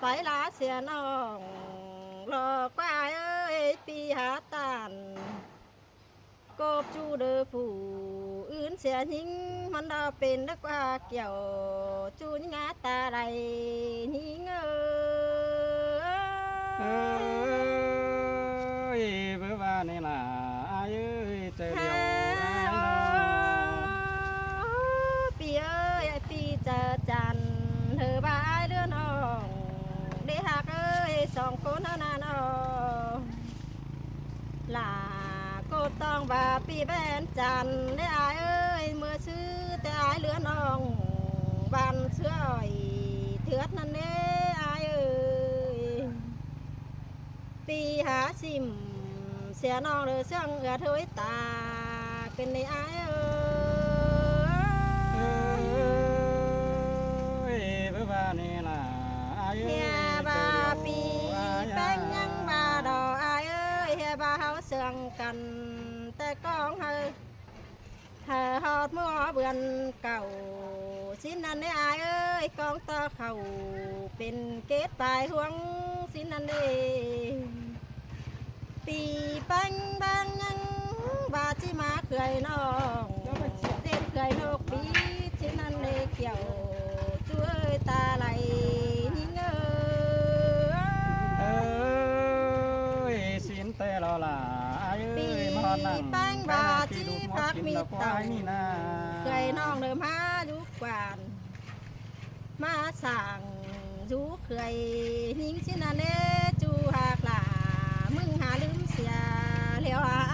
ไปลาเสียน้องรอกว่าเอ้ยปีหาตานกบจูเดอผู้อื่นเสียหิงมันดาเป็นนักว่าเกี่ยวจูนงาตาไรหิงเอ้ยเบื่อว่านี่ล่ะอายเอ้ยเจอเดียวอายน้อง ปีเอ้ยปีเจอจันเธอบายเดือนน้องได้หักเอ้ยสองคนเท่านั้นน้องลาก็ต้องบาปีแบนจันได้อายเอ้ยเมื่อซื้อแต่อายเหลือน้องบันเชื่ออ้อยเถือดนั่นเด้อายเอ้ยปีหาสิมเสียน้องเลยเสื่องเอือเถยตาเป็นในอายเอ้ย เบื่อว่านี่ล่ะอายเอ้ เฮี ย ย เจ บา อเดียว ปี อาย แป้งยังบาดอกอายเอ้ยเฮียบาเฮาเสื่องกันแต่กองเฮาหอดมัวเบือนเก่าสินนั้นได้อายเอ้ยกองต่อเขาเป็นเกตปลายห่วงสินนั้นเด้ปีแป้งบางยังบาจิมาเคยน้องเด็กเคยนกปีสินนั้นเด้เกี่ยวช่วยตาไหลยิ่งเอ้ยสินแต่เราล่ะอายเอ้ ปี ยมานั่ง แป้งบาจีพักมี เต่า เต่า นี่นะ เคยน้องเดิมหายุกวานมาสั่งจูเคยหิงสินาเนจูหากหลามึงหาลืมเสียเหลียวหา